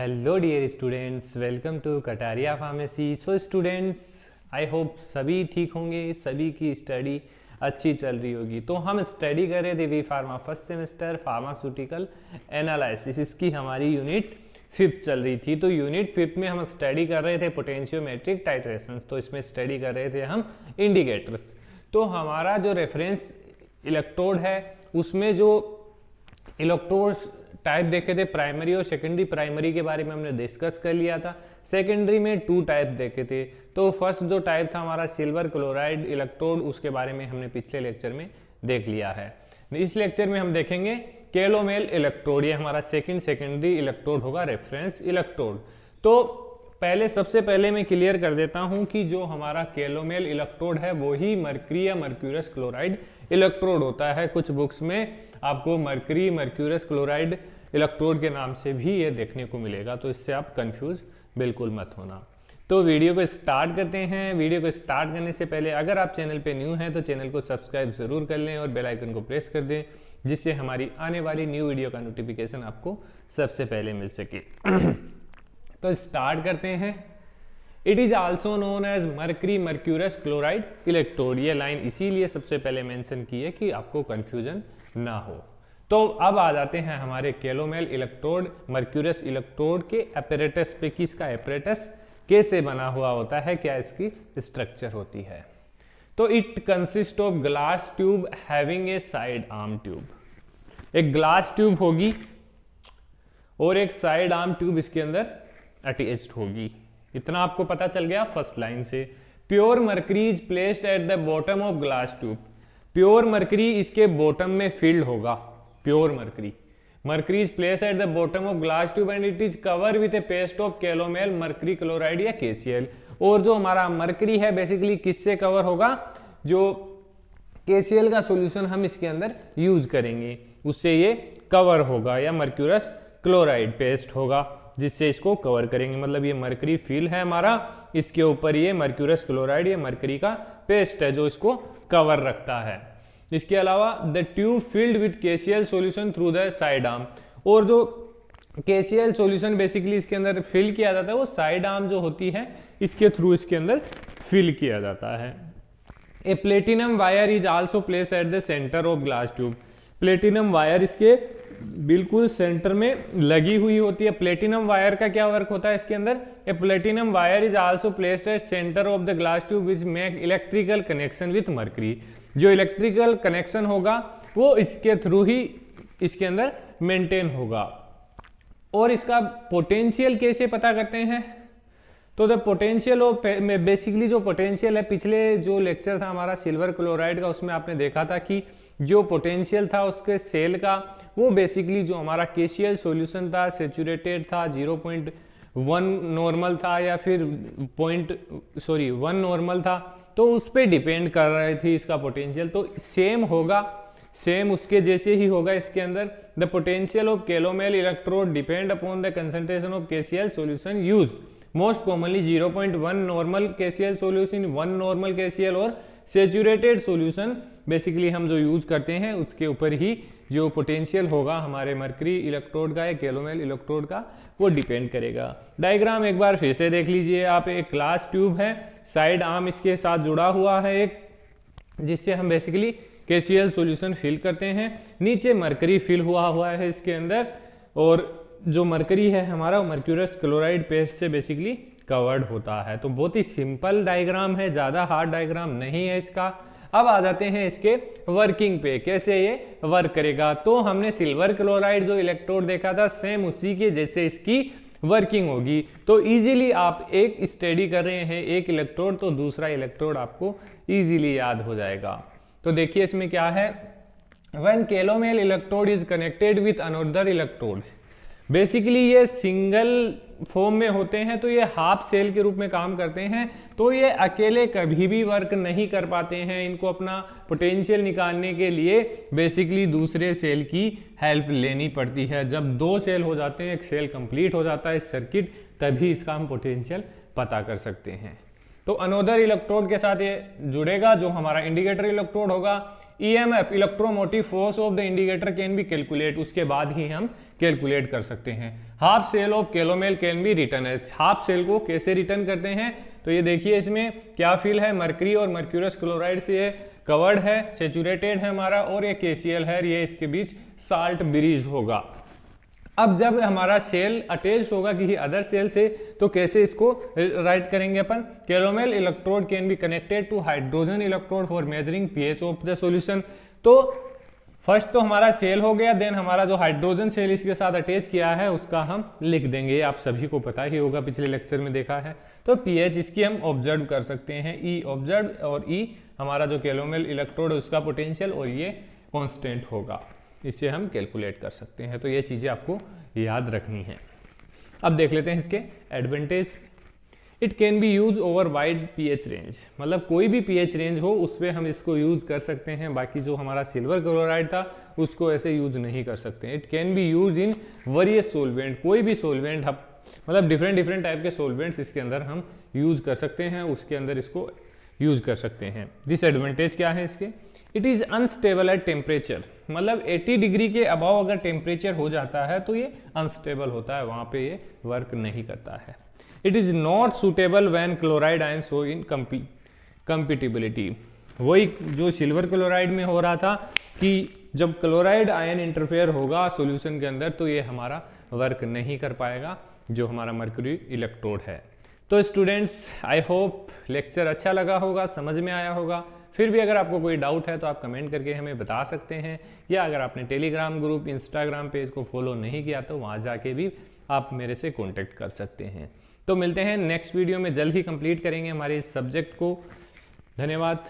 Hello dear students, welcome to Kataria pharmacy. So students, I hope सभी ठीक होंगे, सभी की स्टडी अच्छी चल रही होगी। तो हम स्टडी कर रहे थे B pharma first semester pharmaceutical analysis, इसकी हमारी यूनिट 5th चल रही थी। तो यूनिट 5th में हम स्टडी कर रहे थे पोटेंशियोमेट्रिक टाइट्रेशन। तो इसमें स्टडी कर रहे थे हम इंडिकेटर्स। तो हमारा जो रेफरेंस इलेक्ट्रोड है उसमें जो इलेक्ट्रोड्स टाइप देखे थे, प्राइमरी और सेकेंडरी। प्राइमरी के बारे में हमने डिस्कस कर लिया था। सेकेंडरी में 2 टाइप देखे थे। तो फर्स्ट जो टाइप था हमारा सिल्वर क्लोराइड इलेक्ट्रोड, उसके बारे में हमने पिछले लेक्चर में देख लिया है। इस लेक्चर में हम देखेंगे कैलोमेल इलेक्ट्रोड। ये हमारा सेकेंडरी इलेक्ट्रोड होगा, रेफरेंस इलेक्ट्रोड। तो सबसे पहले मैं क्लियर कर देता हूं कि जो हमारा कैलोमेल इलेक्ट्रोड है वो ही मर्क्यूरी या मर्क्यूरस क्लोराइड इलेक्ट्रोड होता है। कुछ बुक्स में आपको मर्क्यूरी मर्क्यूरस क्लोराइड इलेक्ट्रोड के नाम से भी ये देखने को मिलेगा, तो इससे आप कंफ्यूज बिल्कुल मत होना। तो वीडियो को स्टार्ट करते हैं। वीडियो को स्टार्ट करने से पहले अगर आप चैनल पे न्यू हैं तो चैनल को सब्सक्राइब जरूर कर लें और बेल आइकन को प्रेस कर दें, जिससे हमारी आने वाली न्यू वीडियो का नोटिफिकेशन आपको सबसे पहले मिल सके। तो स्टार्ट करते हैं। It is also known as mercury mercurous chloride electrode. ये लाइन इसीलिए सबसे पहले मेंशन की है कि आपको कंफ्यूजन ना हो। तो अब आ जाते हैं हमारे कैलोमेल इलेक्ट्रोड मर्क्यूरस इलेक्ट्रोड के अपैरेटस पे कि इसका अपैरेटस कैसे बना हुआ होता है, क्या इसकी स्ट्रक्चर होती है। तो it consist of glass tube having a side arm tube. एक ग्लास ट्यूब होगी और एक साइड आर्म ट्यूब इसके अंदर अटैच्ड होगी। इतना आपको पता चल गया फर्स्ट लाइन से। Pure mercury is placed at the bottom of glass tube. Pure mercury इसके बॉटम में फिल्ड होगा। Pure mercury is placed at the bottom of glass tube and it is cover with a paste of calomel mercury chloride या KCl। और जो हमारा mercury है basically किससे cover होगा, जो KCl का सॉल्यूशन हम इसके अंदर यूज करेंगे उससे ये कवर होगा, या मर्क्यूरस क्लोराइड पेस्ट होगा जिससे इसको कवर करेंगे। मतलब ये मर्क्यूरी फिल है हमारा, इसके ऊपर ये मर्क्यूरस क्लोराइड या मर्क्यूरी का पेस्ट है जो इसको कवर रखता है। इसके अलावा the tube filled with KCl solution through the side arm. और जो KCl सॉल्यूशन बेसिकली इसके अंदर फिल किया जाता है वो साइड आर्म जो होती है इसके थ्रू इसके अंदर फिल किया जाता है। A platinum wire is also place at the centre of glass tube. Platinum wire इसके बिल्कुल सेंटर में लगी हुई होती है। प्लेटिनम वायर का क्या वर्क होता है इसके अंदर, a platinum wire is also placed at centre of the glass tube which make electrical connection with mercury. जो इलेक्ट्रिकल कनेक्शन होगा वो इसके थ्रू ही इसके अंदर मेंटेन होगा। और इसका पोटेंशियल कैसे पता करते हैं, तो द पोटेंशियल ऑफ बेसिकली जो पोटेंशियल है, पिछले जो लेक्चर था हमारा सिल्वर क्लोराइड का उसमें आपने देखा था कि जो पोटेंशियल था उसके सेल का वो बेसिकली जो हमारा KCl सॉल्यूशन था सेचुरेटेड था, 0.1 नॉर्मल था या फिर 1 नॉर्मल था, तो उस पर डिपेंड कर रही थी इसका पोटेंशियल। तो सेम होगा, सेम उसके जैसे ही होगा इसके अंदर। The potential of calomel electrode depend upon the concentration of KCl solution use. Most commonly 0.1 normal KCl solution, 1 normal KCl और सेचुरेटेड सॉल्यूशन बेसिकली हम जो यूज करते हैं उसके ऊपर ही जो पोटेंशियल होगा हमारे मर्क्यूरी इलेक्ट्रोड का या कैलोमेल इलेक्ट्रोड का वो डिपेंड करेगा। डायग्राम एक बार फिर से देख लीजिए आप। एक ग्लास ट्यूब है, साइड आर्म इसके साथ जुड़ा हुआ है एक, जिससे हम बेसिकली KCl सॉल्यूशन फिल करते हैं। नीचे मर्क्यूरी फिल हुआ है इसके अंदर, और जो मर्क्यूरी है हमारा मर्क्यूरस क्लोराइड पेस्ट से बेसिकली कवर्ड होता है। तो बहुत ही सिंपल डायग्राम है, ज्यादा हार्ड डायग्राम नहीं है इसका। अब आ जाते हैं इसके वर्किंग पे, कैसे ये वर्क करेगा। तो हमने सिल्वर क्लोराइड जो इलेक्ट्रोड देखा था सेम उसी के जैसे इसकी वर्किंग होगी। तो इजीली आप एक स्टडी कर रहे हैं एक इलेक्ट्रोड तो दूसरा इलेक्ट्रोड आपको इजीली याद हो जाएगा। तो देखिए इसमें क्या है, when calomel electrode is connected with another electrode. Basically ये सिंगल फॉर्म में होते हैं तो ये हाफ सेल के रूप में काम करते हैं, तो ये अकेले कभी भी वर्क नहीं कर पाते हैं। इनको अपना पोटेंशियल निकालने के लिए बेसिकली दूसरे सेल की हेल्प लेनी पड़ती है। जब 2 सेल हो जाते हैं, एक सेल कंप्लीट हो जाता है, एक सर्किट, तभी इसका हम पोटेंशियल पता कर सकते हैं। तो अनदर इलेक्ट्रोड के साथ ये जुड़ेगा जो हमारा इंडिकेटर इलेक्ट्रोड होगा। EMF electromotive force of the indicator can be calculate, उसके बाद ही हम कैलकुलेट कर सकते हैं। Half cell of calomel can be written as, half cell को कैसे रिटर्न करते हैं, तो ये देखिए इसमें क्या फिल है, मर्करी और मर्क्यूरस क्लोराइड से ये कवर्ड है, सेचुरेटेड है हमारा, और ये KCl है, ये इसके बीच साल्ट ब्रिज होगा। अब जब हमारा सेल अटैच होगा किसी अदर सेल से, तो कैसे इसको राइट करेंगे अपन, calomel electrode can be connected to hydrogen electrode for measuring pH of the solution. तो फर्स्ट तो हमारा सेल हो गया, देन हमारा जो हाइड्रोजन सेल इसके साथ अटैच किया है उसका हम लिख देंगे, आप सभी को पता ही होगा, पिछले लेक्चर में देखा है। तो pH इसकी हम ऑब्जर्व कर सकते हैं, E ऑब्जर्व, और E हमारा जो कैलोमेल इलेक्ट्रोड है उसका पोटेंशियल, और ये कांस्टेंट होगा, इससे हम कैलकुलेट कर सकते हैं। तो ये चीज़ें आपको याद रखनी है। अब देख लेते हैं इसके advantage. It can be use over wide pH range, मतलब कोई भी pH रेंज हो उस पर हम इसको यूज कर सकते हैं, बाकी जो हमारा सिल्वर क्लोराइड था उसको ऐसे यूज नहीं कर सकते। It can be use in various solvent, कोई भी सोलवेंट हम मतलब डिफरेंट टाइप के सोलवेंट्स इसके अंदर हम यूज कर सकते हैं, उसके अंदर इसको यूज कर सकते हैं। डिसएडवांटेज क्या है इसके, it is unstable at temperature, मतलब 80 डिग्री के अबाव अगर टेम्परेचर हो जाता है तो ये अनस्टेबल होता है, वहां पे ये वर्क नहीं करता है। It is not suitable when chloride ion show incompatibility, वही जो सिल्वर क्लोराइड में हो रहा था कि जब क्लोराइड आयन इंटरफेयर होगा सॉल्यूशन के अंदर तो ये हमारा वर्क नहीं कर पाएगा, जो हमारा मर्क्यूरी इलेक्ट्रोड है। तो स्टूडेंट्स, आई होप लेक्चर अच्छा लगा होगा, समझ में आया होगा। फिर भी अगर आपको कोई डाउट है तो आप कमेंट करके हमें बता सकते हैं, या अगर आपने टेलीग्राम ग्रुप, इंस्टाग्राम पेज को फॉलो नहीं किया तो वहाँ जाके भी आप मेरे से कॉन्टेक्ट कर सकते हैं। तो मिलते हैं नेक्स्ट वीडियो में, जल्द ही कंप्लीट करेंगे हमारे इस सब्जेक्ट को। धन्यवाद।